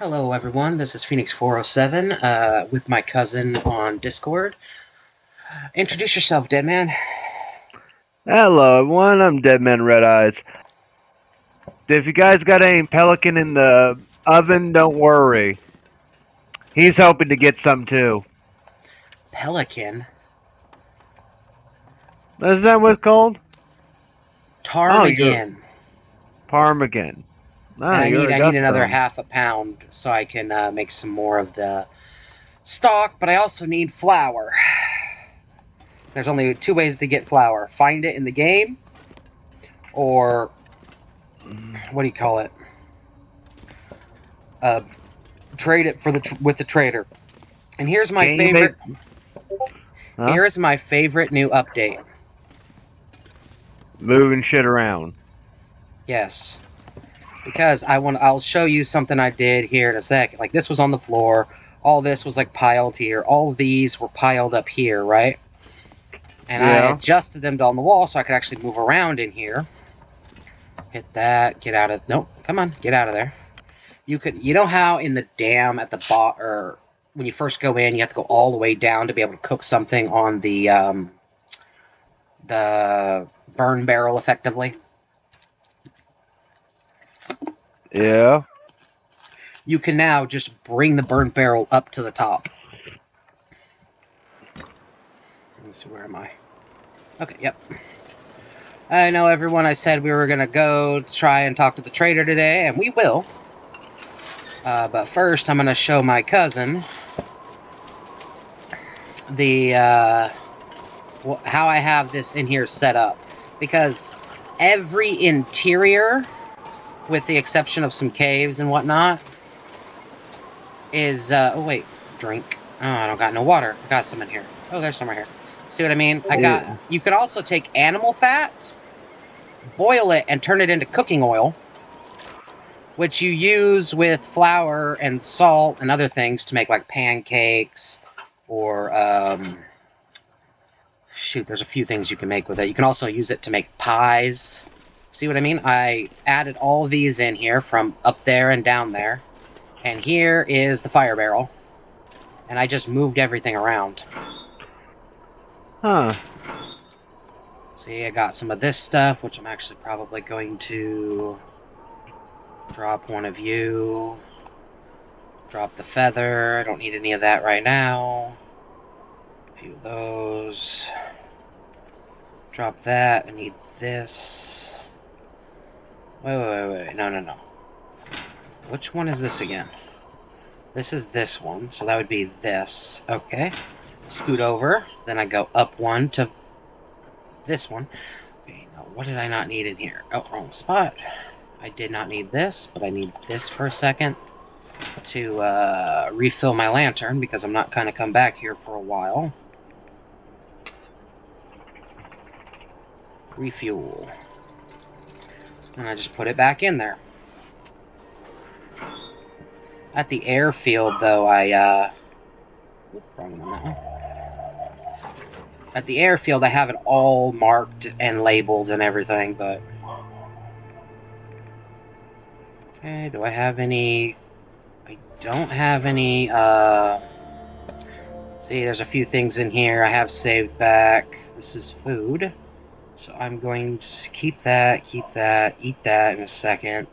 Hello everyone, this is Phoenix407 with my cousin on Discord. Introduce yourself, dead man. Hello everyone, I'm Deadman Red Eyes. If you guys got any pelican in the oven, don't worry. He's hoping to get some too. Pelican. Isn't that what it's called? Ptarmigan. Ptarmigan. And I You need got another some. half a pound so I can make some more of the stock, but I also need flour. There's only two ways to get flour. Find it in the game, or what do you call it? Trade it for with the trader. And here's my favorite. Huh? Here is my favorite new update. Moving shit around. Yes. Because I'll show you something I did here in a second. Like, this was on the floor. All this was, like, piled here. All these were piled up here, right? And I adjusted them on the wall so I could actually move around in here. Hit that. Get out of... Nope. Come on. Get out of there. You know how in the dam at the bottom, or when you first go in, you have to go all the way down to be able to cook something on the burn barrel, effectively? Yeah. You can now just bring the burn barrel up to the top. Let's see, where am I? Okay, yep. I know, everyone, I said we were going to go try and talk to the trader today, and we will. But first, I'm going to show my cousin the how I have this in here set up. Because every interior, with the exception of some caves and whatnot, is... oh, wait. Drink. Oh, I don't got no water. I got some in here. Oh, there's some right here. See what I mean? You could also take animal fat, boil it, and turn it into cooking oil, which you use with flour and salt and other things to make, like, pancakes, or, shoot, there's a few things you can make with it. You can also use it to make pies. See what I mean? I added all of these in here from up there and down there. And here is the fire barrel. And I just moved everything around. Huh. See, I got some of this stuff, which I'm actually probably going to drop one of you. Drop the feather. I don't need any of that right now. A few of those. Drop that. I need this. Wait. No. Which one is this again? This is this one, so that would be this. Okay. Scoot over. Then I go up one to this one. Okay, now what did I not need in here? Oh, wrong spot. I did not need this, but I need this for a second to refill my lantern, because I'm not going to come back here for a while. Refuel. And I just put it back in there. At the airfield, though, wrong one on that one. At the airfield, I have it all marked and labeled and everything, but... Okay, do I have any... I don't have any, See, there's a few things in here I have saved back. This is food. So I'm going to keep that, eat that in a second.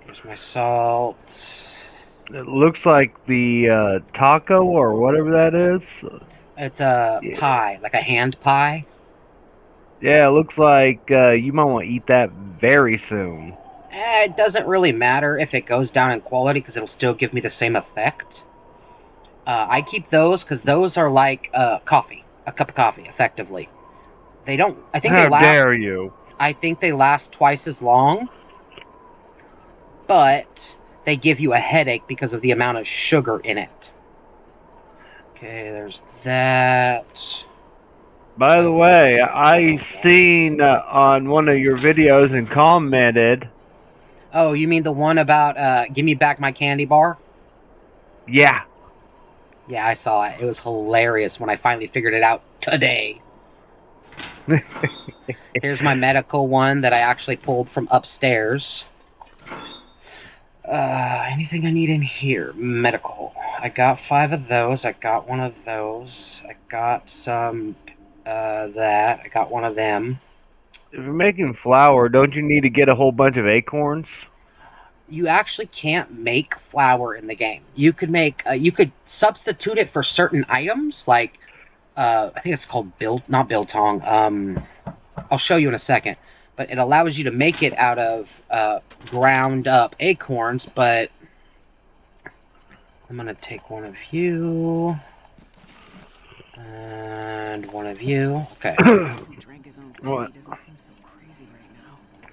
Here's my salt. It looks like the taco or whatever that is. It's a pie, like a hand pie. Yeah, it looks like you might want to eat that very soon. It doesn't really matter if it goes down in quality, because it'll still give me the same effect. I keep those because those are like coffee, a cup of coffee, effectively. They don't. I think they last. How dare you? I think they last twice as long, but they give you a headache because of the amount of sugar in it. Okay, there's that. By the way, I seen on one of your videos and commented. Oh, you mean the one about give me back my candy bar? Yeah. Yeah, I saw it. It was hilarious when I finally figured it out today. Here's my medical one that I actually pulled from upstairs. Anything I need in here? Medical. I got 5 of those. I got 1 of those. I got some, that. I got 1 of them. If you're making flour, don't you need to get a whole bunch of acorns? You actually can't make flour in the game. You could make, you could substitute it for certain items, like, I think it's called not biltong. I'll show you in a second. But it allows you to make it out of ground up acorns, but I'm going to take 1 of you. And 1 of you. Okay. What?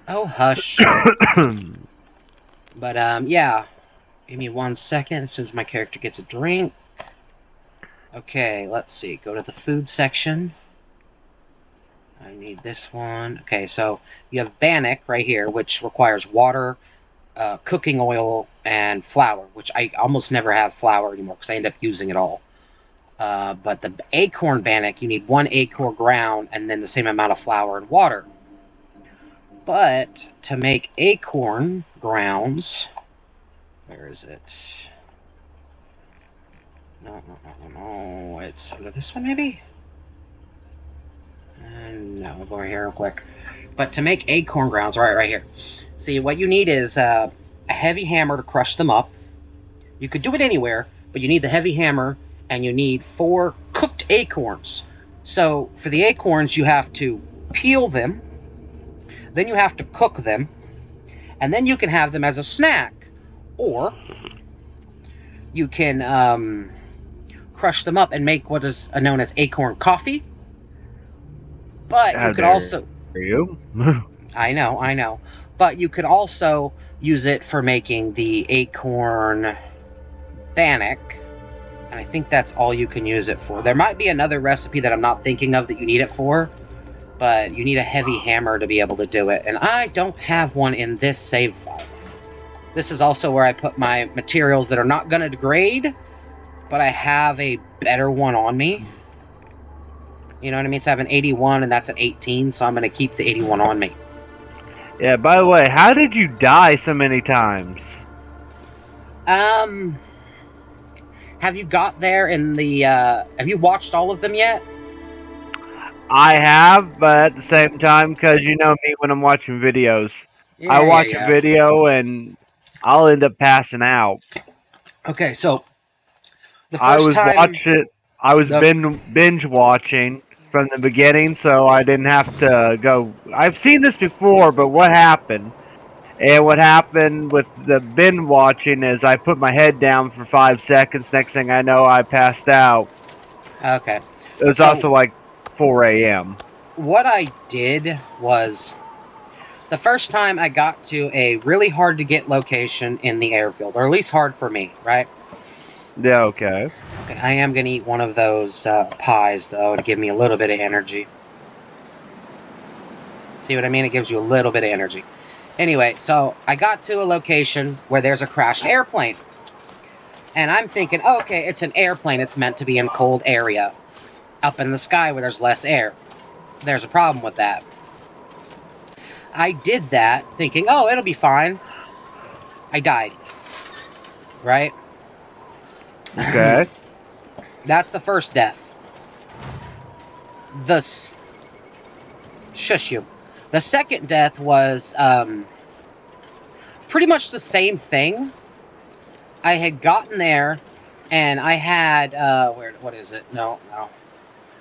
Oh, hush. But, yeah. Give me 1 second as soon as my character gets a drink. Okay, let's see. Go to the food section. I need this one. Okay, so you have bannock right here, which requires water, cooking oil, and flour, which I almost never have flour anymore because I end up using it all. But the acorn bannock, you need 1 acorn ground and then the same amount of flour and water. But to make acorn grounds, where is it? No. It's under this one, maybe? No, I'll go over here real quick. But to make acorn grounds, right here. See, what you need is a heavy hammer to crush them up. You could do it anywhere, but you need the heavy hammer, and you need 4 cooked acorns. So, for the acorns, you have to peel them, then you have to cook them, and then you can have them as a snack. Or, you can crush them up and make what is known as acorn coffee. But you could also... I know. But you could also use it for making the acorn bannock. And I think that's all you can use it for. There might be another recipe that I'm not thinking of that you need it for. But you need a heavy hammer to be able to do it. And I don't have one in this save file. This is also where I put my materials that are not going to degrade. But I have a better one on me. You know what I mean? So I have an 81 and that's an 18, so I'm going to keep the 81 on me. Yeah, by the way, how did you die so many times? Have you got there in the, have you watched all of them yet? I have, but at the same time, because you know me when I'm watching videos. I watch a video and I'll end up passing out. Okay, so the first I was binge watching from the beginning, so I didn't have to go. I've seen this before, but what happened? And what happened with the binge watching is I put my head down for 5 seconds. Next thing I know, I passed out. Okay. It was also like 4 a.m. What I did was, the first time I got to a really hard to get location in the airfield, or at least hard for me, right? Yeah, okay. Okay, I am going to eat one of those pies, though, to give me a little bit of energy. See what I mean? It gives you a little bit of energy. Anyway, so I got to a location where there's a crashed airplane. And I'm thinking, okay, it's an airplane. It's meant to be in a cold area. Up in the sky where there's less air. There's a problem with that. I did that thinking, oh, it'll be fine. I died. Right? Okay. That's the first death. Shush you. The second death was pretty much the same thing. I had gotten there, and I had what is it? No.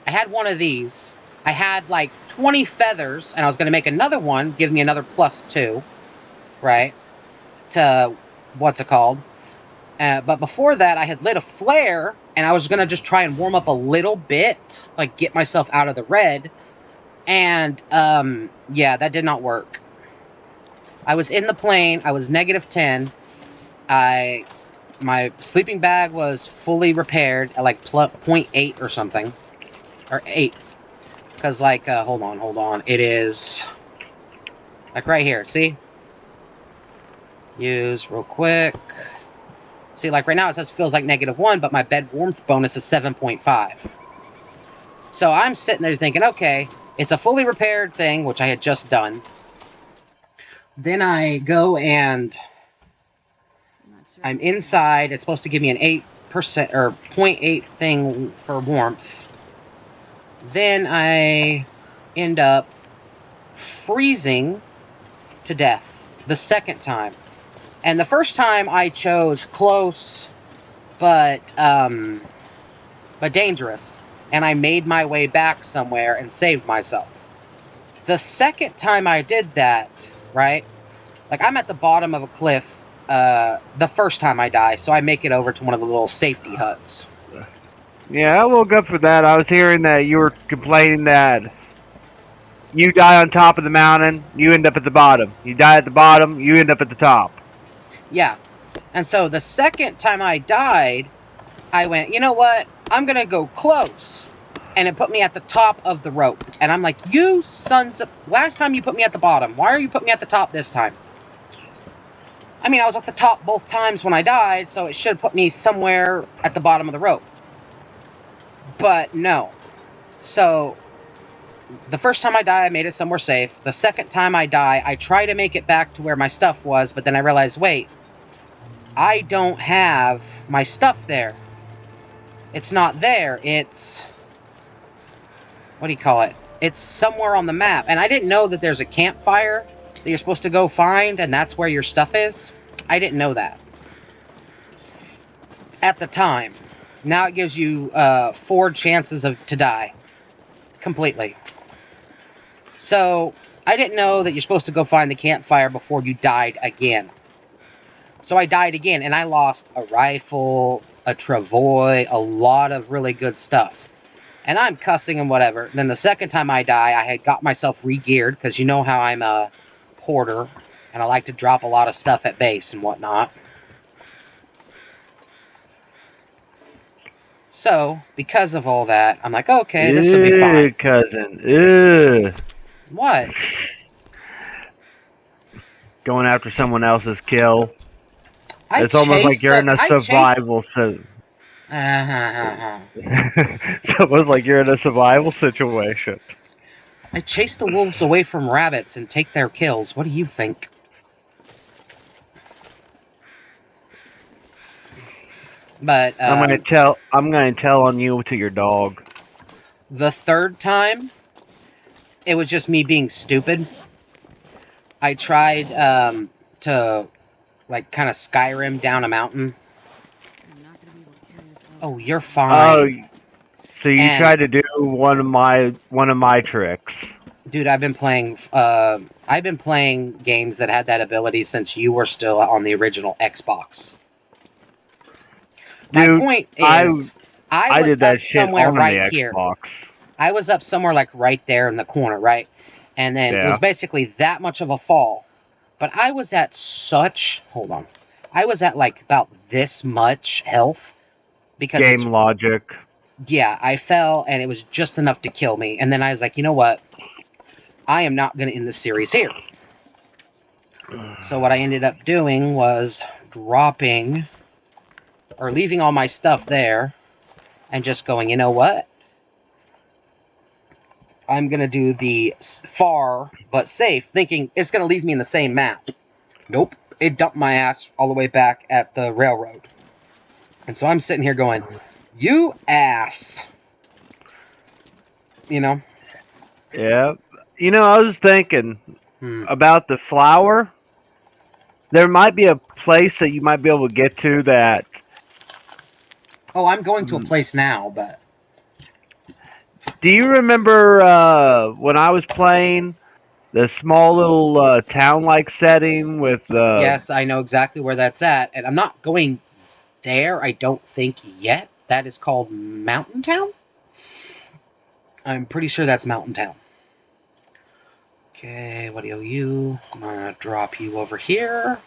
I had one of these. I had like 20 feathers, and I was going to make another one, give me another +2, right? To what's it called? But before that, I had lit a flare, and I was going to just try and warm up a little bit, like get myself out of the red. And, yeah, that did not work. I was in the plane. I was -10. My sleeping bag was fully repaired at, like, 0.8 or something. Or 8. Because, like, hold on. It is, like, right here, see? Use real quick. See, like, right now it says feels like -1, but my bed warmth bonus is 7.5. So I'm sitting there thinking, okay, it's a fully repaired thing, which I had just done. Then I go and I'm inside. It's supposed to give me an 8% or 0.8 thing for warmth. Then I end up freezing to death the second time. And the first time I chose close but dangerous, and I made my way back somewhere and saved myself. The second time I did that, right? Like, I'm at the bottom of a cliff the first time I die, so I make it over to one of the little safety huts. Yeah, I woke up for that. I was hearing that you were complaining that you die on top of the mountain, you end up at the bottom. You die at the bottom, you end up at the top. Yeah. And so the second time I died, I went, you know what? I'm going to go close. And it put me at the top of the rope. And I'm like, you sons of... Last time you put me at the bottom. Why are you putting me at the top this time? I mean, I was at the top both times when I died, so it should have put me somewhere at the bottom of the rope. But no. So, the first time I die, I made it somewhere safe. The second time I die, I try to make it back to where my stuff was, but then I realized, wait, I don't have my stuff there. It's not there. It's... What do you call it? It's somewhere on the map. And I didn't know that there's a campfire that you're supposed to go find, and that's where your stuff is. I didn't know that. At the time. Now it gives you 4 chances to die. Completely. So, I didn't know that you're supposed to go find the campfire before you died again. So I died again, and I lost a rifle, a travois, a lot of really good stuff. And I'm cussing and whatever. Then the second time I die, I had got myself re-geared, because you know how I'm a hoarder, and I like to drop a lot of stuff at base and whatnot. So, because of all that, I'm like, okay, this will be fine. Cousin. Ew. What? Going after someone else's kill. It's almost like you're in a survival situation. It's almost like you're in a survival situation. I chase the wolves away from rabbits and take their kills. What do you think? But I'm gonna tell on you to your dog. The third time, it was just me being stupid. I tried to like kind of Skyrim down a mountain. Oh, you're fine. Oh, so you tried to do one of my tricks. Dude, I've been playing games that had that ability since you were still on the original Xbox. Dude, my point is, I was did that up somewhere on right the here. Xbox. I was up somewhere like right there in the corner, right? And then it was basically that much of a fall. But I was at hold on. I was at like about this much health. Because game logic. Yeah, I fell and it was just enough to kill me. And then I was like, you know what? I am not going to end the series here. So what I ended up doing was dropping or leaving all my stuff there and just going, you know what? I'm going to do the far but safe, thinking it's going to leave me in the same map. Nope. It dumped my ass all the way back at the railroad. And so I'm sitting here going, you ass. You know? Yeah. You know, I was thinking about the flower. There might be a place that you might be able to get to that... Oh, I'm going to a place now, but... Do you remember when I was playing the small little town-like setting with... Yes, I know exactly where that's at, and I'm not going there, I don't think, yet. That is called Mountain Town? I'm pretty sure that's Mountain Town. Okay, what do you? I'm gonna drop you over here.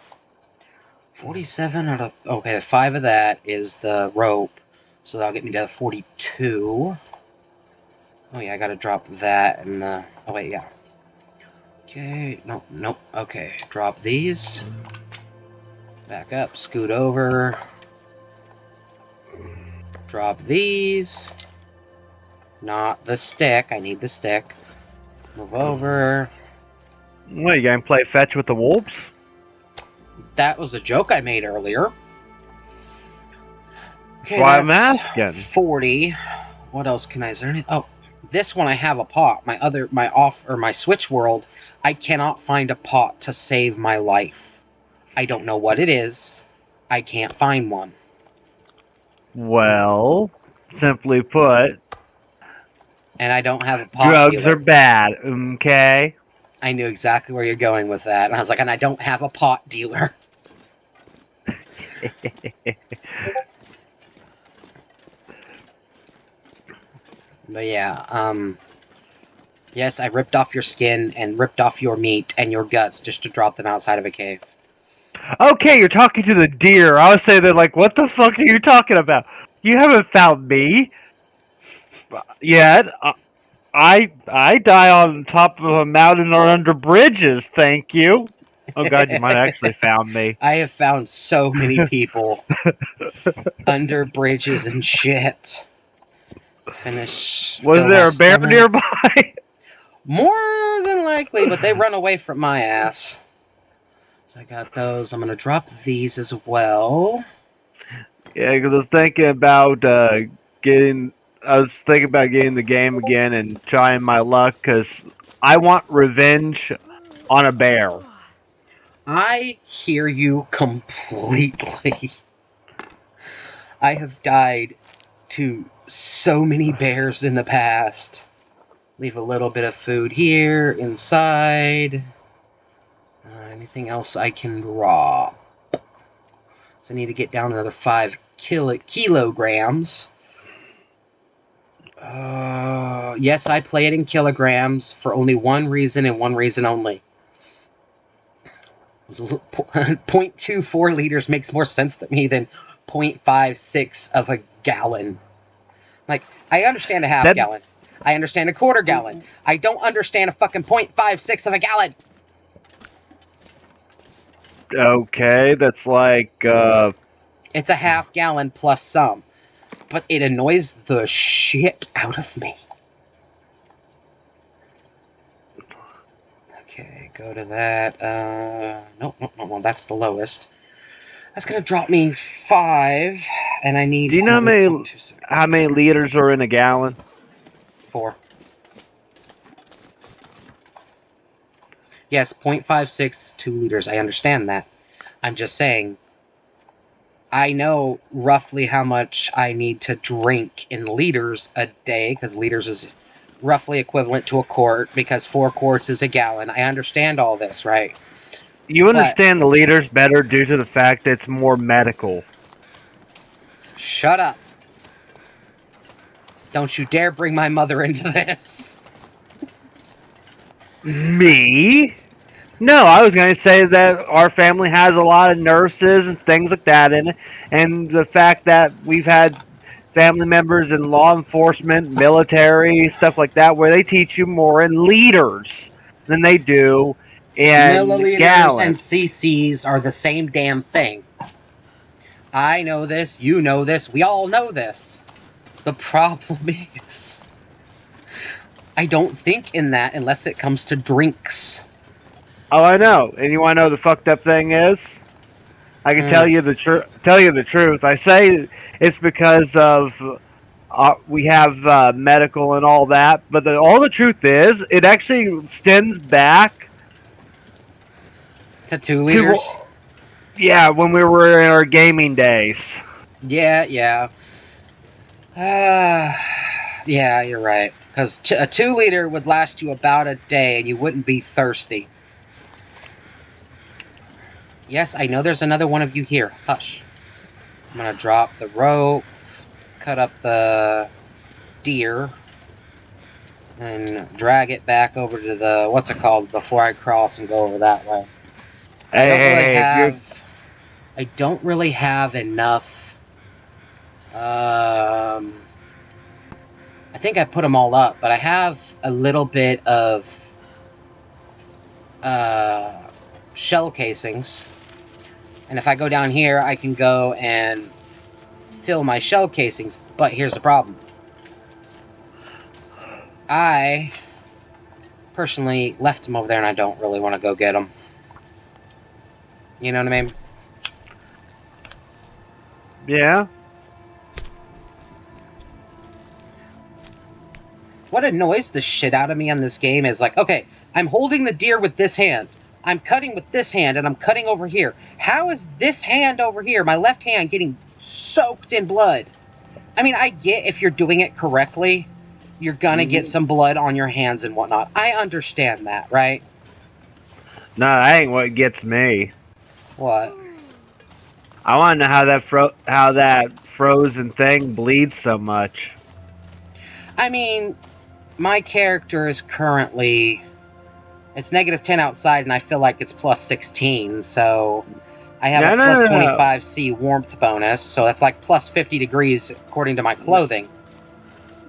47 out of... Okay, 5 of that is the rope, so that'll get me to 42. Oh yeah, I gotta drop that and the... Oh wait, yeah. Okay, nope, okay. Drop these. Back up, scoot over. Drop these. Not the stick, I need the stick. Move over. What, you gonna play fetch with the wolves? That was a joke I made earlier. Okay, Why I'm that's asking. 40. What else can I learn? Oh, this one I have a pot. My Switch world, I cannot find a pot to save my life. I don't know what it is. I can't find one. Well, simply put, And I don't have a pot drugs dealer. are bad, okay? I knew exactly where you're going with that. And I was like, and I don't have a pot dealer. But yeah, yes, I ripped off your skin and ripped off your meat and your guts just to drop them outside of a cave. Okay, you're talking to the deer. I was saying that, like, what the fuck are you talking about? You haven't found me yet. I die on top of a mountain or under bridges. Thank you. Oh god, you might have actually found me. I have found so many people under bridges and shit. Finish. Was Fill my there a bear stomach. nearby? More than likely, but they run away from my ass. So I got those. I'm gonna drop these as well. Yeah, because I was thinking about getting. I was thinking about getting the game again and trying my luck because I want revenge on a bear. I hear you completely. I have died to so many bears in the past. Leave a little bit of food here, inside. Anything else I can draw? So I need to get down another 5 kilograms. Yes, I play it in kilograms for only one reason and one reason only. 0.24 liters makes more sense to me than 0.56 of a gallon. Like, I understand a half gallon. I understand a quarter gallon. I don't understand a fucking 0.56 of a gallon. Okay, that's like It's a half gallon plus some. But it annoys the shit out of me. Okay, go to that. Nope, well, that's the lowest. That's gonna drop me 5, and I need. Do you know how many liters are in a gallon? 4. Yes, 0.56, 2 liters. I understand that. I'm just saying, I know roughly how much I need to drink in liters a day, because liters is roughly equivalent to a quart, because 4 quarts is a gallon. I understand all this, right? You understand the liters better due to the fact that it's more medical. Shut up. Don't you dare bring my mother into this. Me? No, I was going to say that our family has a lot of nurses and things like that in it, and the fact that we've had family members in law enforcement, military, stuff like that, where they teach you more in liters than they do in Milliliters gallons. and cc's are the same damn thing. I know this, you know this, we all know this. The problem is, I don't think in that unless it comes to drinks. Oh, I know. And you want to know the fucked up thing is? I can tell you the truth. I say it's because of we have medical and all that, but all the truth is, it actually stems back to 2 liters. Yeah, when we were in our gaming days. Yeah. Yeah, you're right. Because a 2 liter would last you about a day, and you wouldn't be thirsty. Yes, I know there's another one of you here. Hush. I'm gonna drop the rope, cut up the deer, and drag it back over to the, what's it called, before I cross and go over that way. I don't really have enough. I think I put them all up, but I have a little bit of shell casings. And if I go down here, I can go and fill my shell casings. But here's the problem. I personally left them over there, and I don't really want to go get them. You know what I mean? Yeah. what annoys the shit out of me on this game is like, okay, I'm holding the deer with this hand. I'm cutting with this hand, and I'm cutting over here. How is this hand over here, my left hand, getting soaked in blood? I mean, I get if you're doing it correctly, you're gonna get some blood on your hands and whatnot. I understand that, right? No, that ain't what gets me. What? I want to know how that frozen thing bleeds so much. I mean, my character is currently... It's -10 outside, and I feel like it's +16, so... I have a plus 25C warmth bonus, so that's like plus 50 degrees according to my clothing.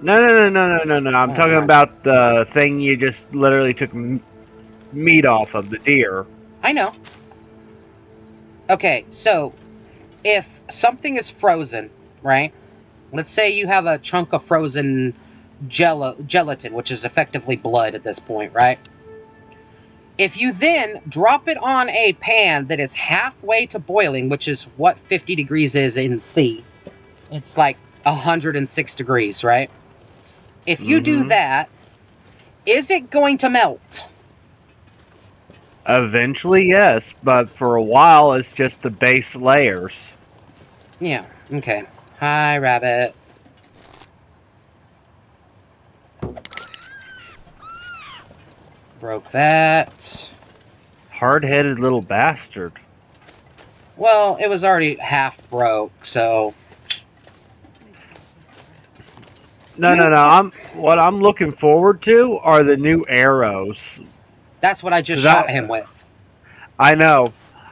No. I'm talking about the thing you just literally took meat off of, the deer. I know. Okay, so if something is frozen, right? Let's say you have a chunk of frozen gelatin, which is effectively blood at this point, right? If you then drop it on a pan that is halfway to boiling, which is what 50 degrees is in C, it's like 106 degrees, right? If you do that, is it going to melt? Eventually, yes, but for a while, it's just the base layers. Yeah, okay. Hi, rabbit. Broke that. Hard-headed little bastard. Well, it was already half broke, so... No. What I'm looking forward to are the new arrows. That's what I just shot him with. I know.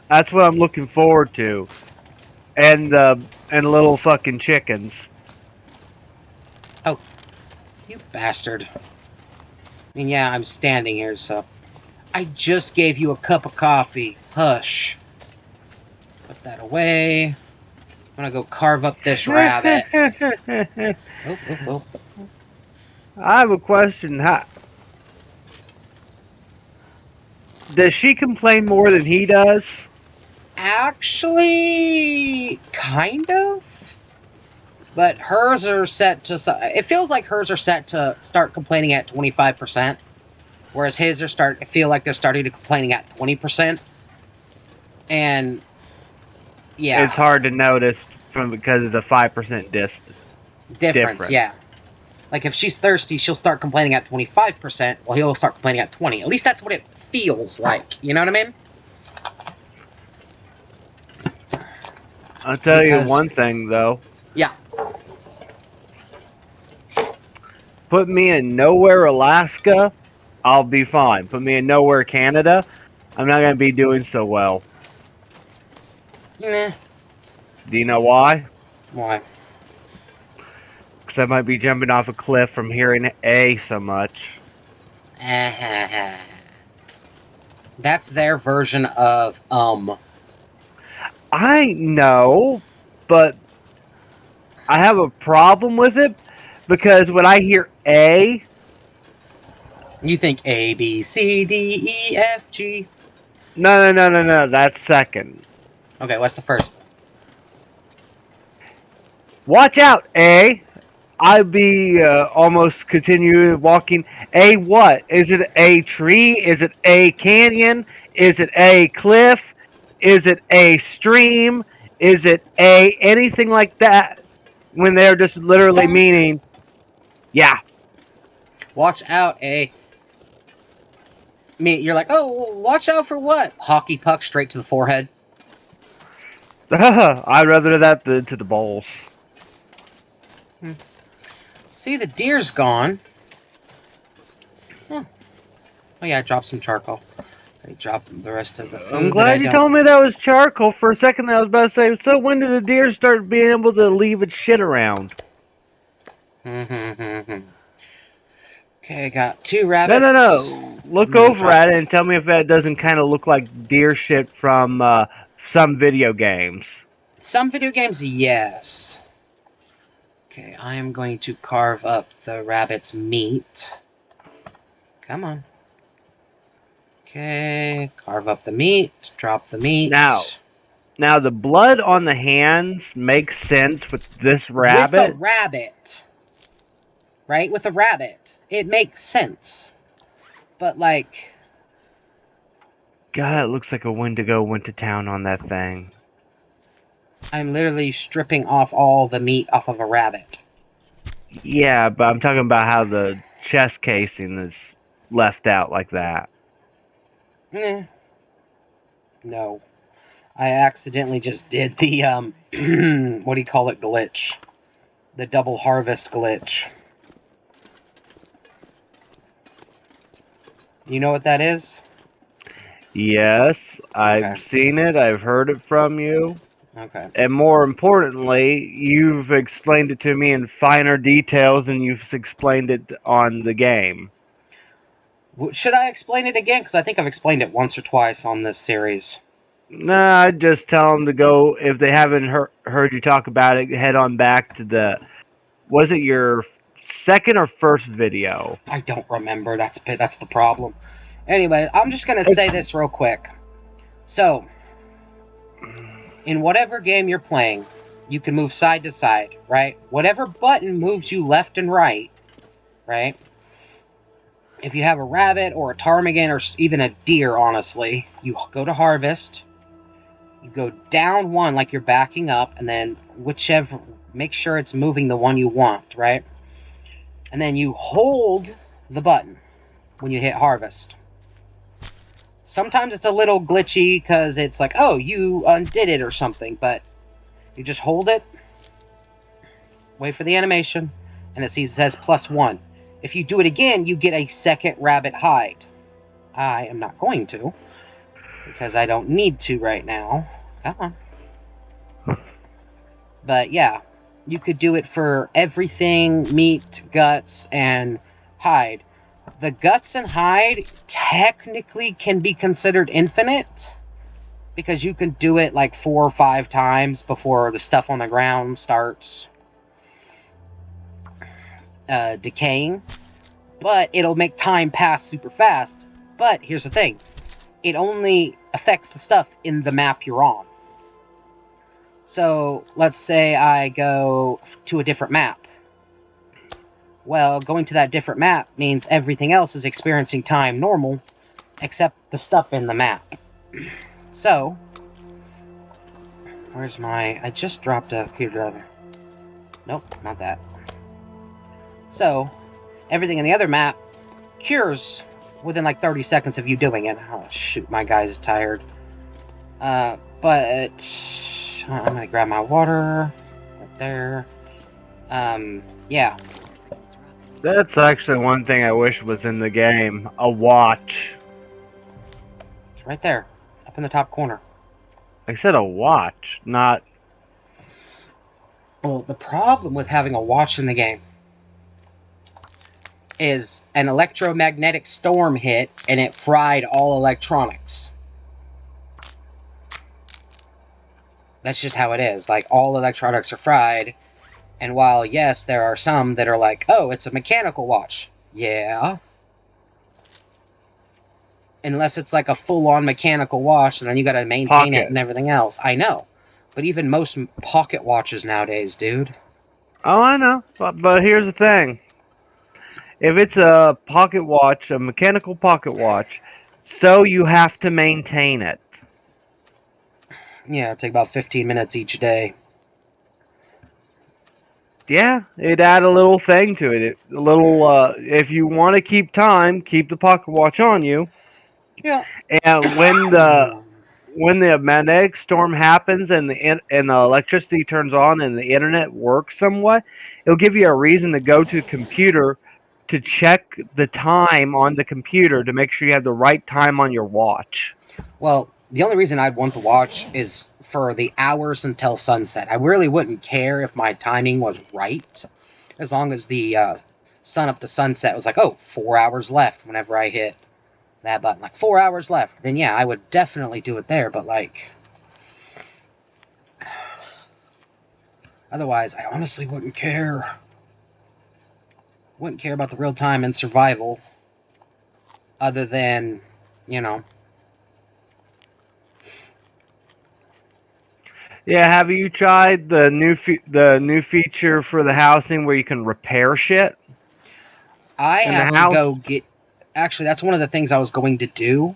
That's what I'm looking forward to. And little fucking chickens. Oh, you bastard. I mean, yeah, I'm standing here, so... I just gave you a cup of coffee. Hush. Put that away. I'm gonna go carve up this rabbit. Oh. I have a question. Does she complain more than he does? Actually, kind of. But hers are set to... It feels like hers are set to start complaining at 25%. Whereas his feel like they're starting to complaining at 20%. And... yeah. It's hard to notice because it's a 5% difference. Yeah. Like, if she's thirsty, she'll start complaining at 25%, while he'll start complaining at 20%. At least that's what it feels like. You know what I mean? I'll tell you one thing, though. Yeah. Put me in nowhere, Alaska, I'll be fine. Put me in nowhere, Canada, I'm not going to be doing so well. Nah. Do you know why? Why? Because I might be jumping off a cliff from hearing A so much. That's their version of, I know, but I have a problem with it because when I hear A... You think A, B, C, D, E, F, G? No, that's second. Okay, what's the first? Watch out, A! I'd be almost continuing walking. A what? Is it a tree? Is it a canyon? Is it a cliff? Is it a stream? Is it a anything like that? When they're just literally meaning, yeah. Watch out, A. You're like, oh, watch out for what? Hockey puck straight to the forehead. I'd rather that than to the balls. See, the deer's gone. Huh. Oh yeah, I dropped some charcoal. I dropped the rest of the food. I'm glad you told me that was charcoal. For a second I was about to say, so when did the deer start being able to leave its shit around? Okay, I got 2 rabbits. No. Look over at it and tell me if that doesn't kind of look like deer shit from some video games. Some video games, yes. Okay, I am going to carve up the rabbit's meat. Come on. Okay, carve up the meat, drop the meat. Now the blood on the hands makes sense with this rabbit. With a rabbit. right? With a rabbit. It makes sense. But, like... God, it looks like a Wendigo went to town on that thing. I'm literally stripping off all the meat off of a rabbit. Yeah, but I'm talking about how the chest casing is left out like that. No. I accidentally just did the, what do you call it, glitch. The double harvest glitch. You know what that is? Yes, I've Okay. seen it. I've heard it from you. Okay. And more importantly, you've explained it to me in finer details than you've explained it on the game. Should I explain it again? Because I think I've explained it once or twice on this series. Nah, I'd just tell them to go, if they haven't heard you talk about it, head on back to the, was it your second or first video? I don't remember. That's the problem. Anyway, I'm just going to say this real quick. So, in whatever game you're playing, you can move side to side, right? Whatever button moves you left and right, right? If you have a rabbit or a ptarmigan or even a deer, honestly, you go to harvest. You go down one like you're backing up, and then whichever, make sure it's moving the one you want, right? And then you hold the button when you hit harvest. Sometimes it's a little glitchy because it's like, oh, you undid it or something, but you just hold it, wait for the animation, and it says +1. If you do it again, you get a second rabbit hide. I am not going to, because I don't need to right now. Come on. But yeah, you could do it for everything, meat, guts, and hide. The guts and hide technically can be considered infinite, because you can do it like 4 or 5 times before the stuff on the ground starts decaying. But it'll make time pass super fast. But here's the thing. It only affects the stuff in the map you're on. So, let's say I go to a different map. Well, going to that different map means everything else is experiencing time normal, except the stuff in the map. So, where's my... I just dropped a... Nope, not that. So, everything in the other map cures within like 30 seconds of you doing it. Oh, shoot, my guy's tired. But I'm gonna grab my water right there. Yeah. That's actually one thing I wish was in the game. A watch. It's right there, up in the top corner. I said a watch, not... Well, the problem with having a watch in the game is an electromagnetic storm hit and it fried all electronics. That's just how it is. Like, all electronics are fried. And while, yes, there are some that are like, oh, it's a mechanical watch. Yeah. Unless it's like a full-on mechanical watch, and then you gotta maintain it and everything else. I know. But even most pocket watches nowadays, dude. Oh, I know. But here's the thing. If it's a pocket watch, a mechanical pocket watch, so you have to maintain it. Yeah, it'd take about 15 minutes each day. Yeah, it'd add a little thing to it. A little, if you want to keep time, keep the pocket watch on you. Yeah. And when the magnetic storm happens and the electricity turns on and the internet works somewhat, it'll give you a reason to go to the computer to check the time on the computer to make sure you have the right time on your watch. Well, the only reason I'd want the watch is for the hours until sunset. I really wouldn't care if my timing was right, as long as the sun up to sunset was like, oh, 4 hours left whenever I hit that button. Like, 4 hours left. Then yeah, I would definitely do it there, but like... Otherwise, I honestly wouldn't care. Wouldn't care about the real time and survival. Other than, you know... Yeah, have you tried the new feature for the housing where you can repair shit? I in the have to house? go get. Actually, that's one of the things I was going to do.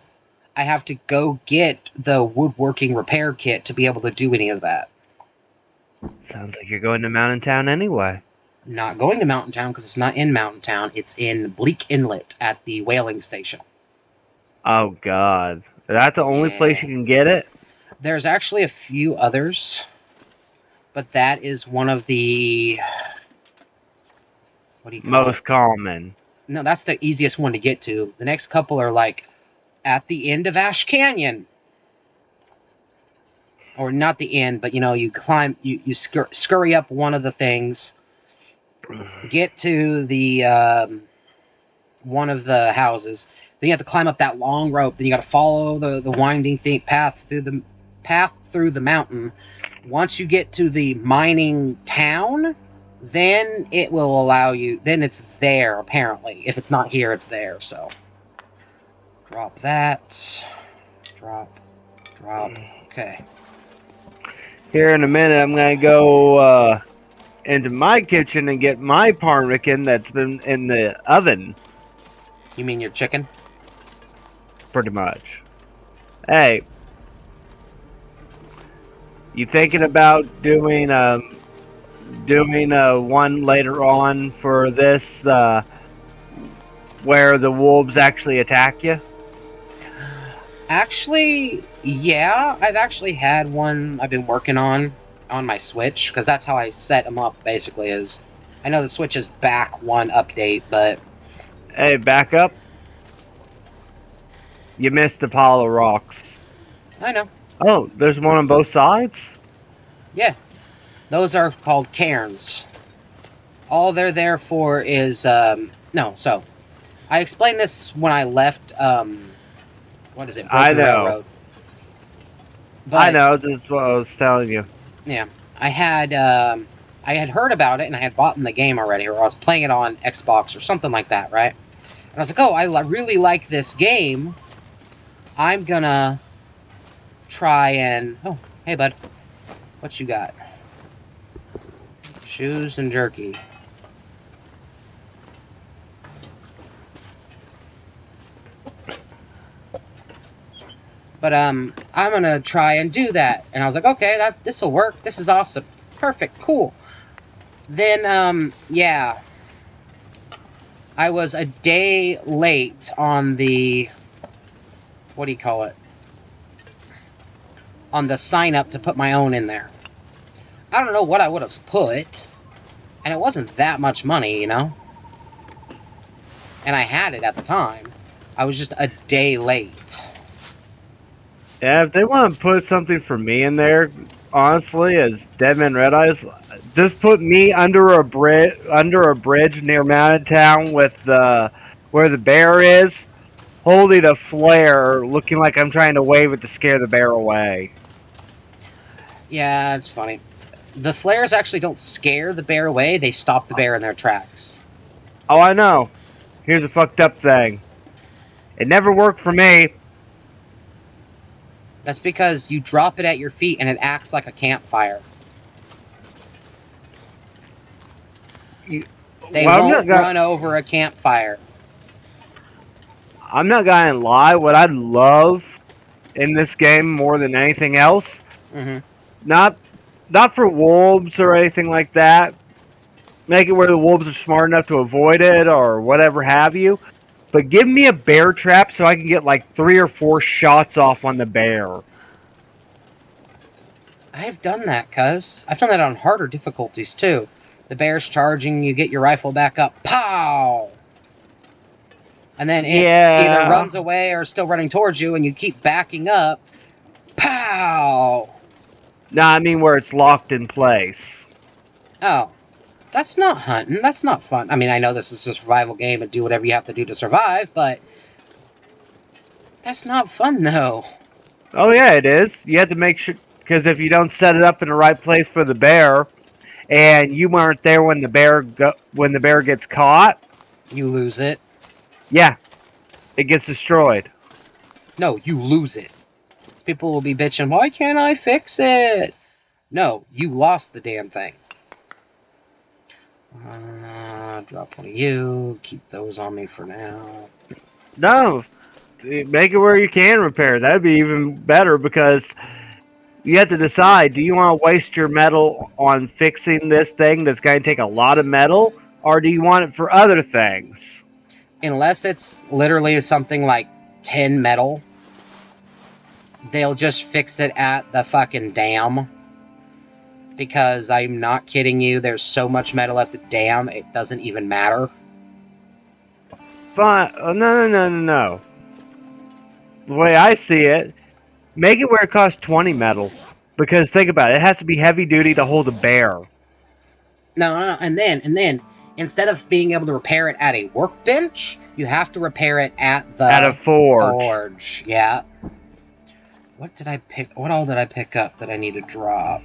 I have to go get the woodworking repair kit to be able to do any of that. Sounds like you're going to Mountain Town anyway. Not going to Mountain Town because it's not in Mountain Town. It's in Bleak Inlet at the whaling station. Oh God, is that the only place Yeah. you can get it? There's actually a few others, but that is one of the what do you call it? Most common. No, that's the easiest one to get to. The next couple are like at the end of Ash Canyon. Or not the end, but you climb, you scurry up one of the things, get to the one of the houses. Then you have to climb up that long rope. Then you got to follow the winding path through the mountain. Once you get to the mining town, then it will allow you. Then it's there apparently. If it's not here, it's there. So drop that. Drop. Okay. Here in a minute, I'm gonna go into my kitchen and get my ptarmigan that's been in the oven, You mean your chicken? pretty much. Hey, you thinking about doing one later on for this where the wolves actually attack you? Actually, yeah. I've actually had one I've been working on my Switch, because that's how I set them up, basically, is... I know the Switch is back one update, but... Hey, back up. You missed a pile of rocks. I know. Oh, there's one on both sides? Yeah. Those are called cairns. All they're there for is, no, so... I explained this when I left, what is it? I Broken know. Railroad. But, I know, this is what I was telling you. yeah. I had heard about it, and I had bought the game already, or I was playing it on Xbox or something like that, right? And I was like, oh, I really like this game. I'm gonna try and... Oh, hey, bud. What you got? Shoes and jerky. But, I'm gonna try and do that. And I was like, okay, this'll work. This is awesome. Perfect. Cool. Then, yeah. I was a day late on the... What do you call it? On the sign-up to put my own in there. I don't know what I would have put. And it wasn't that much money, And I had it at the time. I was just a day late. Yeah, if they want to put something for me in there, honestly, as Deadman Red Eyes, just put me under a bridge near Mountain Town with where the bear is, holding a flare, looking like I'm trying to wave it to scare the bear away. Yeah, it's funny. The flares actually don't scare the bear away, they stop the bear in their tracks. Oh, I know. Here's a fucked up thing. It never worked for me. That's because you drop it at your feet and it acts like a campfire. They won't run over a campfire. I'm not gonna lie. What I'd love in this game more than anything else, not for wolves or anything like that. Make it where the wolves are smart enough to avoid it or whatever have you. But give me a bear trap so I can get like 3 or 4 shots off on the bear. I've done that, cuz. I've done that on harder difficulties, too. The bear's charging, you get your rifle back up, pow! And then it either runs away or is still running towards you, and you keep backing up, pow! No, I mean where it's locked in place. Oh. That's not hunting. That's not fun. I mean, I know this is a survival game and do whatever you have to do to survive, but... That's not fun, though. Oh, yeah, it is. You have to make sure... Because if you don't set it up in the right place for the bear, and you weren't there when the bear gets caught... You lose it. Yeah. It gets destroyed. No, you lose it. People will be bitching, why can't I fix it? No, you lost the damn thing. Drop one of you. Keep those on me for now. No, make it where you can repair. That'd be even better because you have to decide: do you want to waste your metal on fixing this thing that's going to take a lot of metal, or do you want it for other things? Unless it's literally something like 10 metal, they'll just fix it at the fucking dam. Because I'm not kidding you, there's so much metal at the dam, it doesn't even matter. Fine. No. The way I see it, make it where it costs 20 metal. Because think about it, it has to be heavy duty to hold a bear. No, and then, instead of being able to repair it at a workbench, you have to repair it at a forge. Yeah. What did I pick? What all did I pick up that I need to drop?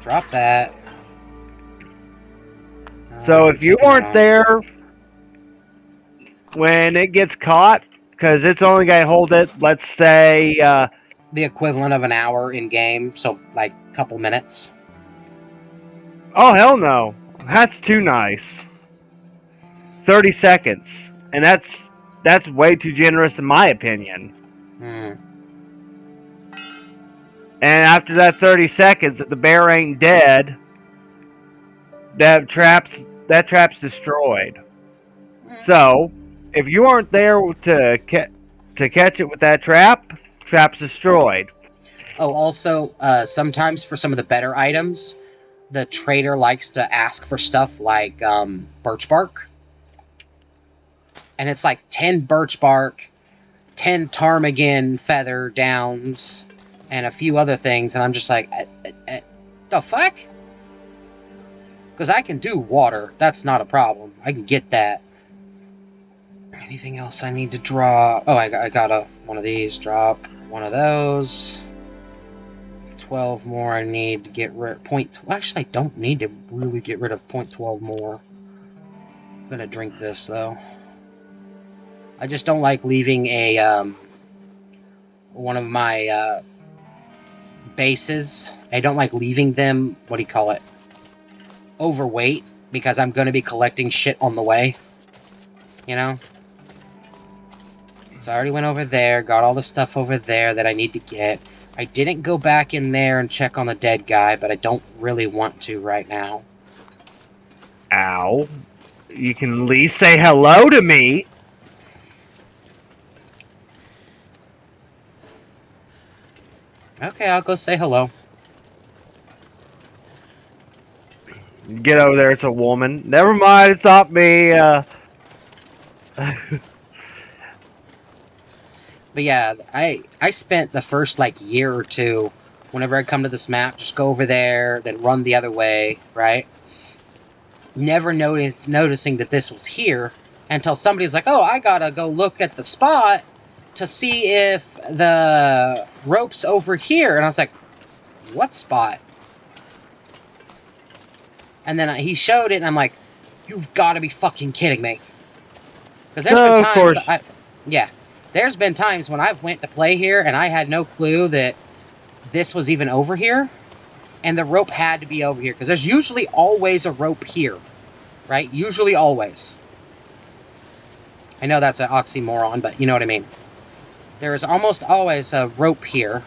Drop that. So if you weren't there when it gets caught, because it's only going to hold it, let's say... the equivalent of an hour in game, so like a couple minutes. Oh, hell no. That's too nice. 30 seconds. And that's way too generous in my opinion. And after that 30 seconds, if the bear ain't dead, that trap's destroyed. So, if you aren't there to catch it with that trap's destroyed. Oh, also, sometimes for some of the better items, the trader likes to ask for stuff like birch bark. And it's like 10 birch bark, 10 ptarmigan feather downs, and a few other things, and I'm just like, the fuck? Because I can do water. That's not a problem. I can get that. Anything else I need to draw? Oh, I got one of these. Drop one of those. 12 more I need to get rid of. Actually, I don't need to really get rid of 0.12 more. I'm gonna drink this, though. I just don't like leaving a, one of my, bases. I don't like leaving them, what do you call it, overweight, because I'm going to be collecting shit on the way, you know? So I already went over there, got all the stuff over there that I need to get. I didn't go back in there and check on the dead guy, but I don't really want to right now. Ow. You can at least say hello to me. Okay, I'll go say hello. Get over there, it's a woman. Never mind, it's not me. But yeah, I spent the first, like, year or two, whenever I come to this map, just go over there, then run the other way, right? Never noticing that this was here, until somebody's like, oh, I gotta go look at the spot to see if the rope's over here. And I was like, what spot? And then he showed it, and I'm like, you've got to be fucking kidding me. Because there's been times... there's been times when I've went to play here, and I had no clue that this was even over here, and the rope had to be over here. Because there's usually always a rope here, right? Usually always. I know that's an oxymoron, but you know what I mean. There is almost always a rope here,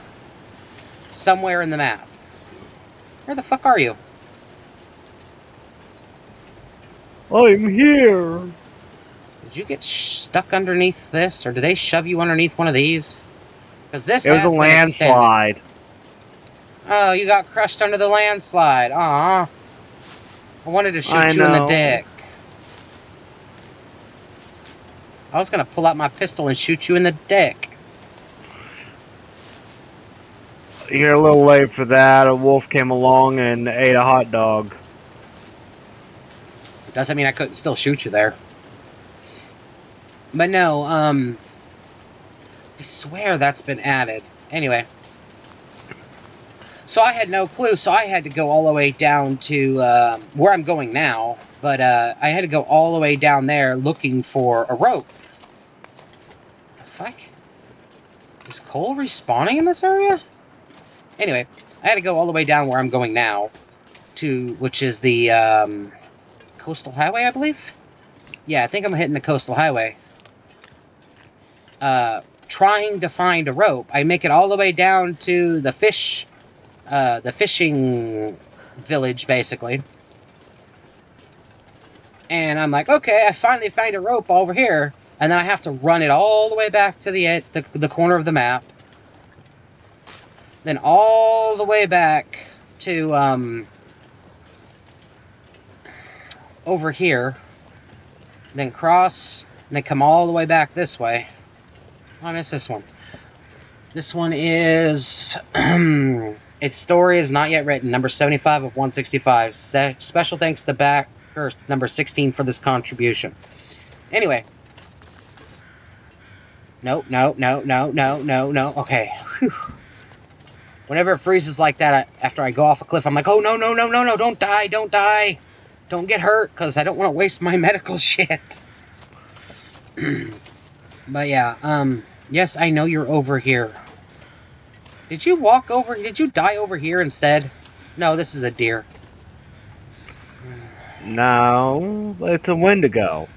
somewhere in the map. Where the fuck are you? I'm here. Did you get stuck underneath this, or did they shove you underneath one of these? Because this it was a landslide. Oh, you got crushed under the landslide. Aww. I wanted to shoot you in the dick. I was gonna pull out my pistol and shoot you in the dick. You're a little late for that. A wolf came along and ate a hot dog. Doesn't mean I couldn't still shoot you there. But no, I swear that's been added. Anyway. So I had no clue, so I had to go all the way down to where I'm going now. But I had to go all the way down there looking for a rope. What the fuck? Is coal respawning in this area? Anyway, I had to go all the way down where I'm going now which is the coastal highway, I believe. Yeah, I think I'm hitting the coastal highway. Trying to find a rope. I make it all the way down to the fishing village, basically. And I'm like, okay, I finally find a rope over here. And then I have to run it all the way back to the corner of the map. Then all the way back to, over here. Then cross, and then come all the way back this way. Oh, I missed this one. This one is... its story is not yet written. Number 75 of 165. Special thanks to backer number 16 for this contribution. Anyway. No. Okay. Whew. Whenever it freezes like that, after I go off a cliff, I'm like, oh, no, don't die. Don't get hurt, because I don't want to waste my medical shit. But yeah, yes, I know you're over here. Did you die over here instead? No, this is a deer. No, it's a Wendigo.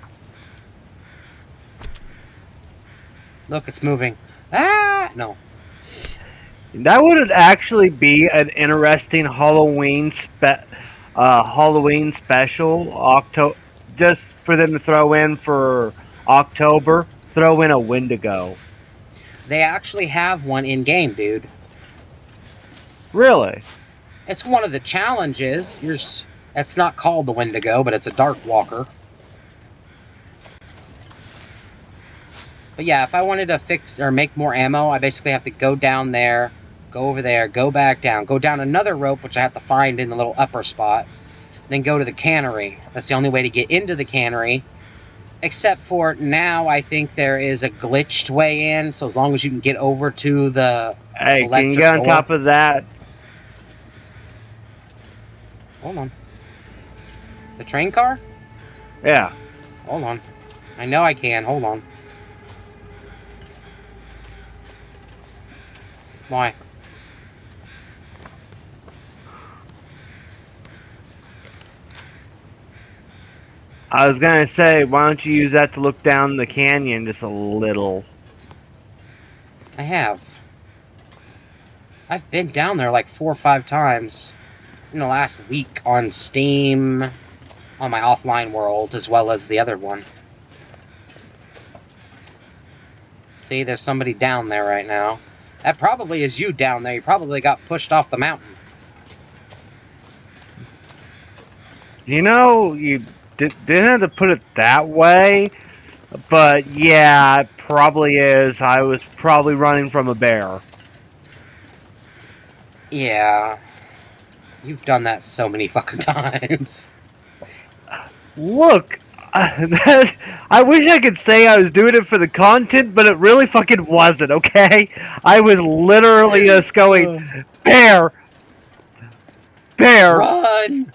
Look, it's moving. Ah! No. That would actually be an interesting Halloween special. Just for them to throw in for October. Throw in a Wendigo. They actually have one in game, dude. Really? It's one of the challenges. It's not called the Wendigo, but it's a dark walker. But yeah, if I wanted to fix or make more ammo, I basically have to go down there, go over there, go back down, go down another rope, which I have to find in the little upper spot, then go to the cannery. That's the only way to get into the cannery. Except for now, I think there is a glitched way in, so as long as you can get over to the Hey, can you get on top of that? Hold on. The train car? Yeah. Hold on. I know I can. Hold on. Why? I was gonna say, why don't you use that to look down the canyon just a little? I have. I've been down there like 4 or 5 times in the last week on Steam, on my offline world, as well as the other one. See, there's somebody down there right now. That probably is you down there. You probably got pushed off the mountain. You know, you didn't have to put it that way, but yeah, it probably is. I was probably running from a bear. Yeah. You've done that so many fucking times. Look, I wish I could say I was doing it for the content, but it really fucking wasn't, okay? I was literally just going, bear! Bear! Run!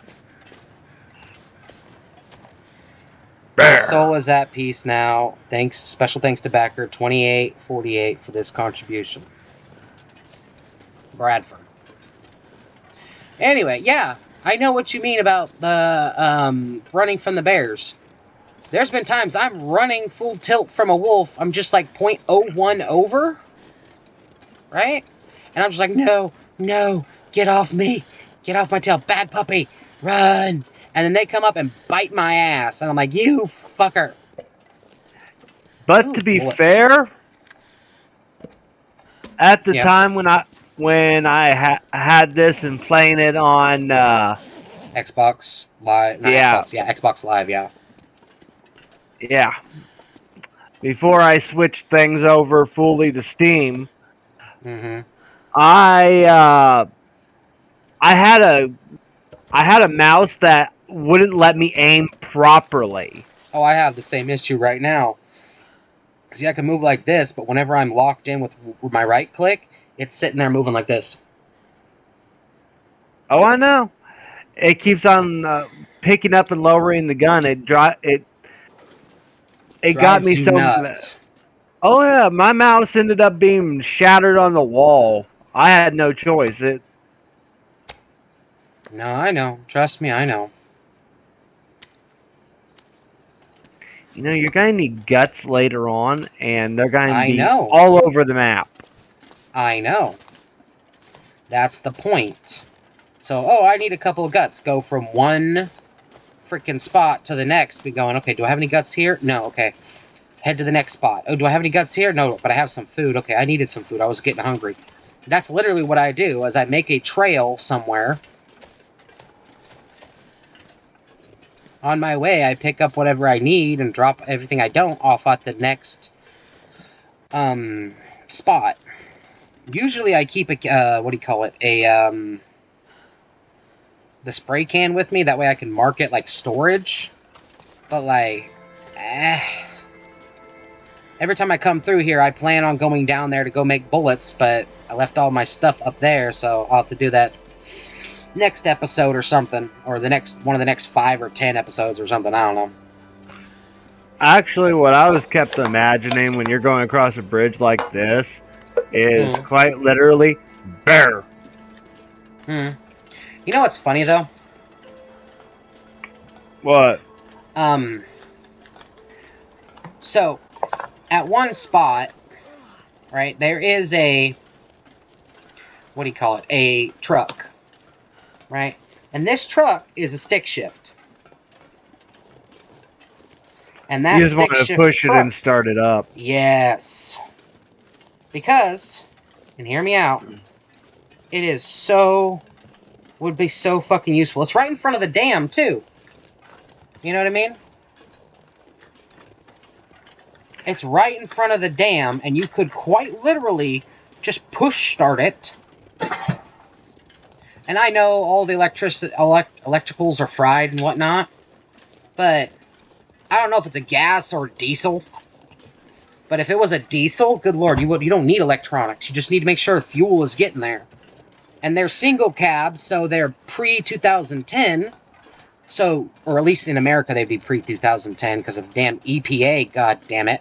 Bear! My soul is at peace now. Special thanks to backer 2848 for this contribution. Bradford. Anyway, yeah, I know what you mean about the running from the bears. There's been times I'm running full tilt from a wolf. I'm just like 0.01 over. Right? And I'm just like, no, get off me. Get off my tail. Bad puppy. Run. And then they come up and bite my ass. And I'm like, you fucker. But to be fair, at the time when I had this and playing it on Xbox Live. Xbox Live, yeah. Yeah. Before I switched things over fully to Steam, I had a mouse that wouldn't let me aim properly. Oh, I have the same issue right now. See, I can move like this, but whenever I'm locked in with my right click, it's sitting there moving like this. Oh, I know. It keeps on picking up and lowering the gun. It got me so nuts. Oh yeah, my mouse ended up being shattered on the wall. I had no choice. No, I know. Trust me, I know. You know, you're going to need guts later on, and they're going to I be know. all over the map. I know. That's the point. So, oh, I need a couple of guts. Go from one freaking spot to the next. Be going, okay, do I have any guts here? No, okay. Head to the next spot. Oh, do I have any guts here? No, but I have some food. Okay, I needed some food. I was getting hungry. That's literally what I do, is I make a trail somewhere. On my way, I pick up whatever I need and drop everything I don't off at the next spot. Usually I keep a, what do you call it? The spray can with me. That way I can mark it like storage. But like, every time I come through here, I plan on going down there to go make bullets, but I left all my stuff up there, so I'll have to do that next episode or something, or the next one of the next 5 or 10 episodes or something. I don't know. Actually, what I was kept imagining when you're going across a bridge like this is quite literally bear. You know what's funny though? What? So at one spot, right, there is a, what do you call it? A truck, right? And this truck is a stick shift. And that you just want to push it and start it up. Yes. Because, and hear me out, it is so, would be so fucking useful. It's right in front of the dam, too. You know what I mean? It's right in front of the dam, and you could quite literally just push start it. And I know all the electricals are fried and whatnot, but I don't know if it's a gas or diesel. But if it was a diesel, good lord, you don't need electronics. You just need to make sure fuel is getting there. And they're single cabs, so they're pre-2010. So, or at least in America, they'd be pre-2010 because of the damn EPA, god damn it.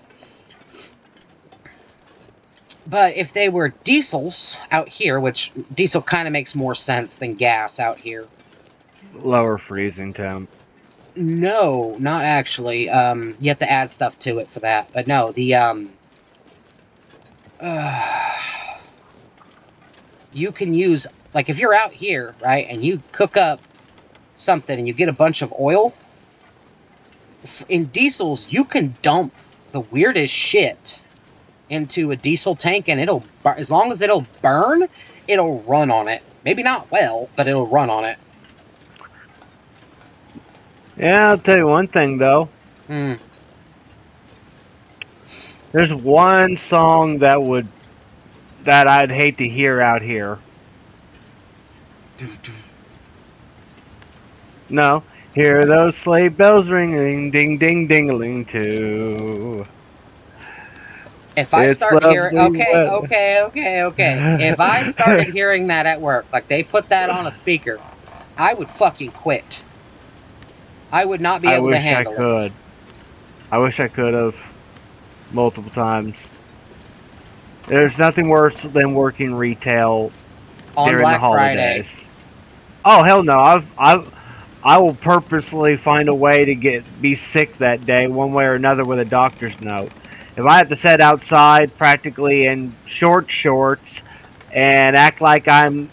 But if they were diesels out here, which diesel kind of makes more sense than gas out here. Lower freezing temp. No, not actually. You have to add stuff to it for that. But no, the, you can use, like, if you're out here, right, and you cook up something and you get a bunch of oil, in diesels, you can dump the weirdest shit into a diesel tank, and it'll, as long as it'll burn, it'll run on it. Maybe not well, but it'll run on it. Yeah, I'll tell you one thing, though. There's one song that I'd hate to hear out here. No. Hear those sleigh bells ringing, ding, ding, ding-a-ling, too. If I start hearing, okay. If I started hearing that at work, like they put that on a speaker, I would fucking quit. I would not be able to handle it. I wish I could have multiple times. There's nothing worse than working retail on during Black the holidays. Friday. Oh hell no! I will purposely find a way to be sick that day, one way or another, with a doctor's note. If I have to sit outside practically in shorts and act like I'm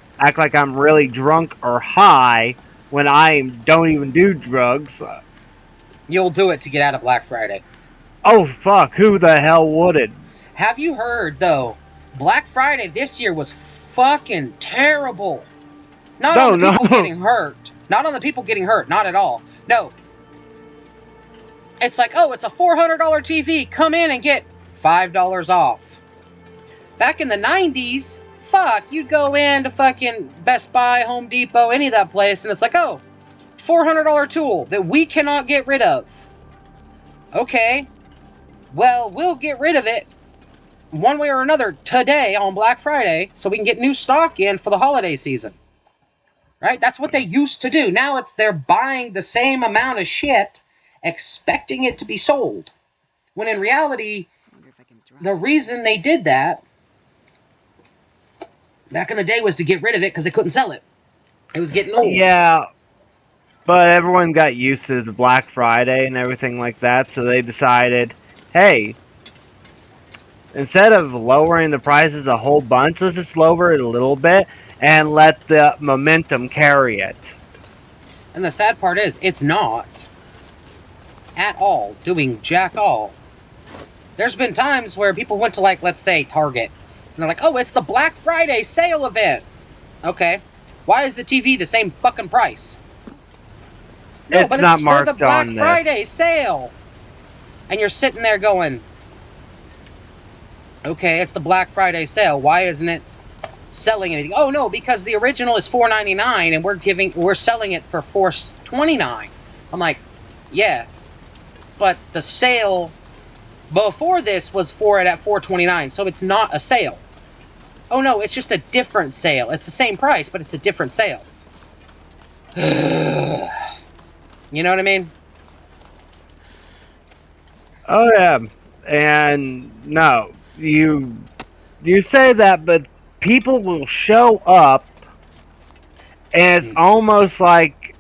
really drunk or high when I don't even do drugs, you'll do it to get out of Black Friday. Oh fuck! Who the hell wouldn't? Have you heard though? Black Friday this year was fucking terrible. Not on the people getting hurt. Not on the people getting hurt. Not at all. No. It's like, oh, it's a $400 TV. Come in and get $5 off. Back in the 90s, fuck, you'd go into fucking Best Buy, Home Depot, any of that place, and it's like, oh, $400 tool that we cannot get rid of. Okay. Well, we'll get rid of it one way or another today on Black Friday so we can get new stock in for the holiday season. Right? That's what they used to do. Now they're buying the same amount of shit, expecting it to be sold. When in reality, the reason they did that back in the day was to get rid of it because they couldn't sell it. It was getting old. Yeah, but everyone got used to the Black Friday and everything like that, so they decided, hey, instead of lowering the prices a whole bunch, let's just lower it a little bit and let the momentum carry it. And the sad part is, it's not at all doing jack all. There's been times where people went to, like, let's say, Target, and they're like, oh, it's the Black Friday sale event. Okay. Why is the TV the same fucking price? No, It's but not it's for the marked Black on this. Friday sale. And you're sitting there going, okay, it's the Black Friday sale. Why isn't it selling anything? Oh no, because the original is $4.99 and we're selling it for $4.29. I'm like, yeah, but the sale before this was for it at $4.29, so it's not a sale. Oh no, it's just a different sale. It's the same price, but it's a different sale. You know what I mean? Oh yeah, and no, you say that, but people will show up, and it's almost like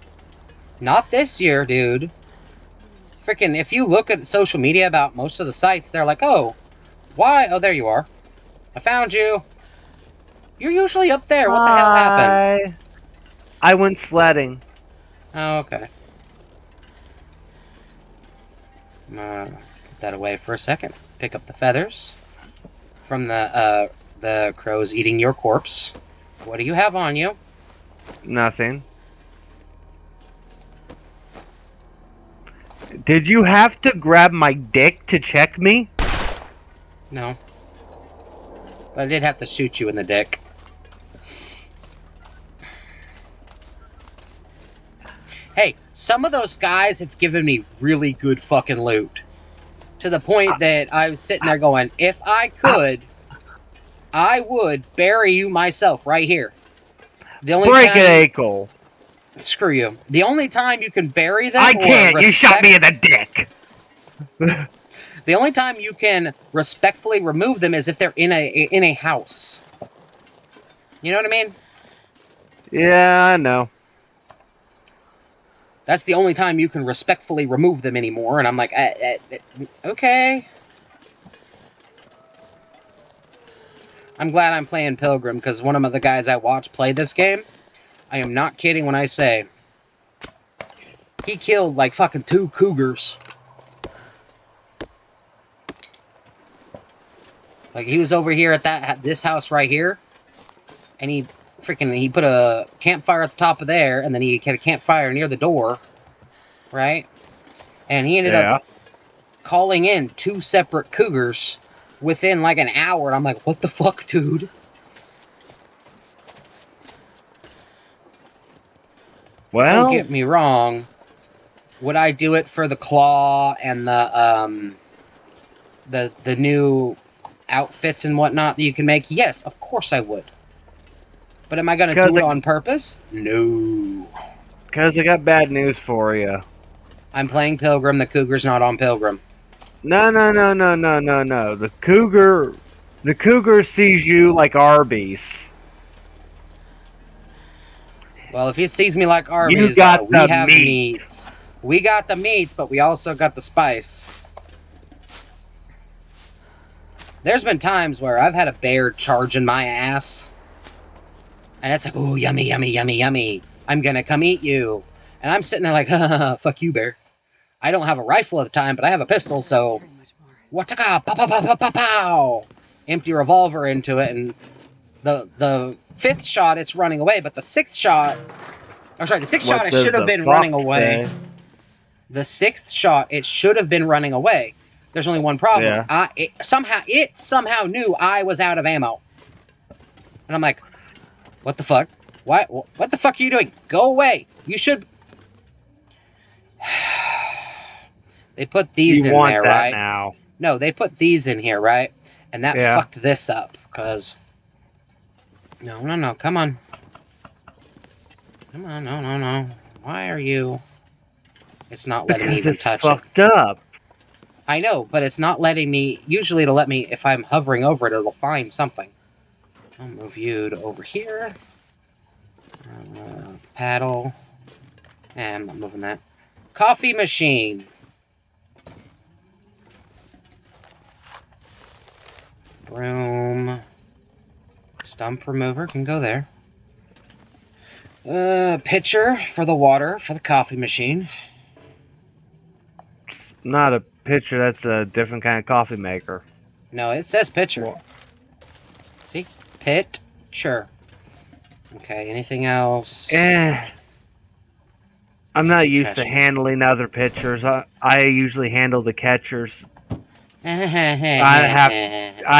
Not this year, dude. Freaking, if you look at social media about most of the sites, they're like, oh, why? Oh, there you are. I found you. You're usually up there. What the hell happened? I went sledding. Oh, okay. Put that away for a second. Pick up the feathers from the crows eating your corpse. What do you have on you? Nothing. Did you have to grab my dick to check me? No. But I did have to shoot you in the dick. Hey, some of those guys have given me really good fucking loot. To the point that I was sitting there going, if I could, I would bury you myself right here. The only Break time, an ankle. Screw you. The only time you can bury them... I can't! You shot me in the dick! The only time you can respectfully remove them is if they're in a house. You know what I mean? Yeah, I know. That's the only time you can respectfully remove them anymore, and I'm like, okay. I'm glad I'm playing Pilgrim, because one of the guys I watch play this game, I am not kidding when I say, he killed like fucking 2 cougars. Like, he was over here at this house right here, and he put a campfire at the top of there, and then he had a campfire near the door, right? And he ended up calling in 2 separate cougars within like an hour, and I'm like, what the fuck, dude? Well, don't get me wrong. Would I do it for the claw and the new outfits and whatnot that you can make? Yes, of course I would. But am I going to do it on purpose? No. Because I got bad news for you. I'm playing Pilgrim. The cougar's not on Pilgrim. No. The cougar sees you like Arby's. Well, if he sees me like Arby's, we have meats. We got the meats, but we also got the spice. There's been times where I've had a bear charging my ass. And it's like, ooh, yummy, yummy, yummy, yummy. I'm gonna come eat you. And I'm sitting there like, fuck you, bear. I don't have a rifle at the time, but I have a pistol, so... Wataka, pow, pow, pow, pow, pow, pow. Empty revolver into it, and the 5th shot, it's running away, but the 6th shot... I'm sorry, the 6th shot, it should have been running away. The 6th shot, it should have been running away. There's only one problem. Yeah. It somehow knew I was out of ammo. And I'm like, what the fuck? What the fuck are you doing? Go away. You should... They put these in there, right? Now. No, they put these in here, right? And that fucked this up, because... No, come on. Come on, no. Why are you... It's not letting me even touch it. It's fucked up. I know, but it's not letting me... Usually it'll let me... If I'm hovering over it, it'll find something. I'll move you to over here. Paddle. I'm not moving that. Coffee machine. Broom. Stump remover can go there. Pitcher for the water for the coffee machine. Not a pitcher, that's a different kind of coffee maker. No, it says pitcher. Well, see? Pitcher. Okay, anything else? I'm not used to handling other pitchers. I usually handle the catchers. I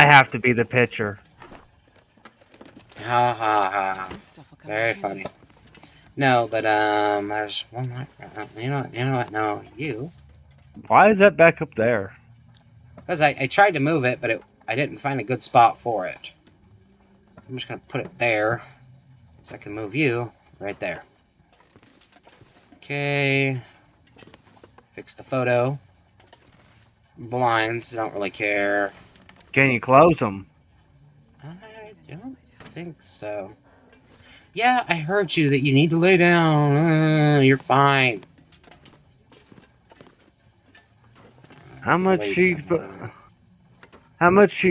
have to be the pitcher. Ha ha ha. Very funny. No, but there's one more. You know what? No, you. Why is that back up there? Because I tried to move it, but I didn't find a good spot for it. I'm just gonna put it there, so I can move you right there. Okay. Fix the photo. Blinds, don't really care. Can you close them? I don't think so. Yeah, I heard you that you need to lay down. You're fine. How much she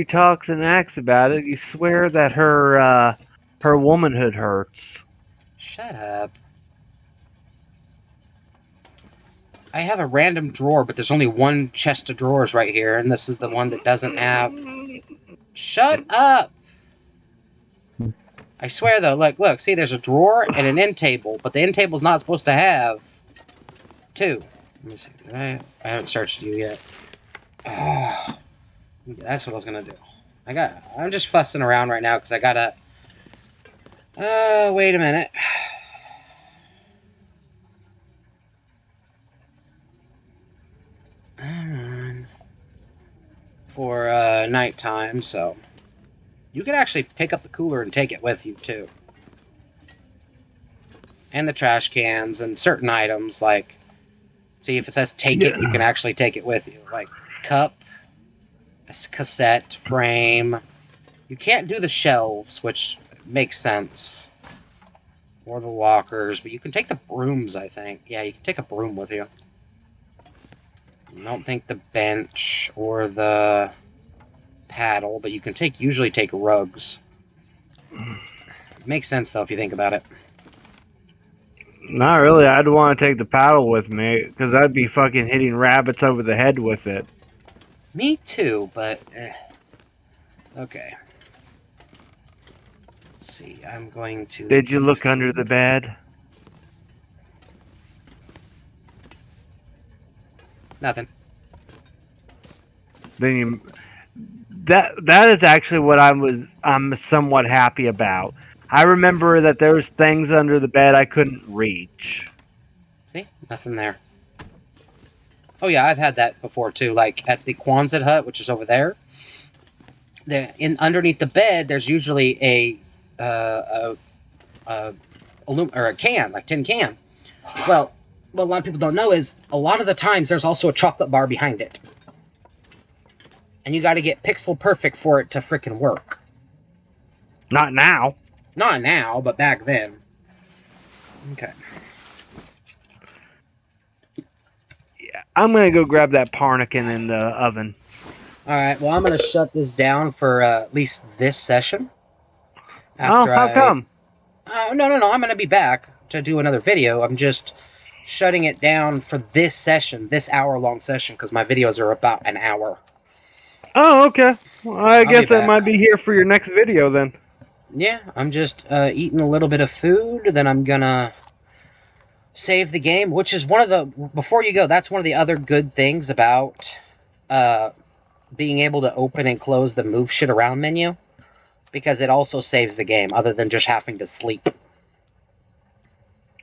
talks and acts about it, you swear that her womanhood hurts. Shut up. I have a random drawer, but there's only one chest of drawers right here, and this is the one that doesn't have... Shut up! I swear, though, look, see, there's a drawer and an end table, but the end table's not supposed to have two. Let me see. I haven't searched you yet. Oh, that's what I was gonna do. I'm just fussing around right now because I gotta... wait a minute. For nighttime, so you can actually pick up the cooler and take it with you too, and the trash cans and certain items. Like, see if it says take it, you can actually take it with you, like cup, a cassette frame. You can't do the shelves, which makes sense, or the lockers, but you can take the brooms. I think, yeah, you can take a broom with you. I don't think the bench or the paddle, but you can usually take rugs. Makes sense, though, if you think about it. Not really. I'd want to take the paddle with me, because I'd be fucking hitting rabbits over the head with it. Me too, but... Okay. Let's see, I'm going to... Did you look under the bed? Nothing. Then you... That is actually what I'm somewhat happy about. I remember that there was things under the bed I couldn't reach. See? Nothing there. Oh yeah, I've had that before too. Like at the Quonset hut, which is over there. Underneath the bed, there's usually a can, like tin can. Well, what a lot of people don't know is a lot of the times there's also a chocolate bar behind it. And you got to get pixel perfect for it to frickin' work. Not now. Not now, but back then. Okay. Yeah, I'm going to go grab that parnikin in the oven. Alright, well, I'm going to shut this down for at least this session. How come? No, I'm going to be back to do another video. I'm just shutting it down for this session, this hour-long session, because my videos are about an hour. Oh, okay. Well, I guess I might be here for your next video then. Yeah, I'm just eating a little bit of food, then I'm gonna save the game, which is one of the... Before you go, that's one of the other good things about being able to open and close the move shit around menu, because it also saves the game, other than just having to sleep.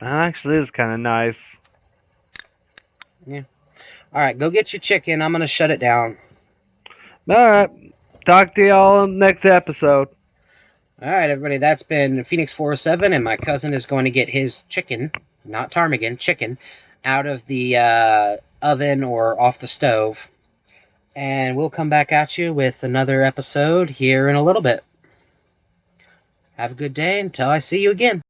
That actually is kind of nice. Yeah. Alright, go get your chicken. I'm gonna shut it down. Alright. Talk to y'all in the next episode. Alright, everybody. That's been Phoenix407, and my cousin is going to get his chicken, not ptarmigan, chicken, out of the oven or off the stove. And we'll come back at you with another episode here in a little bit. Have a good day until I see you again.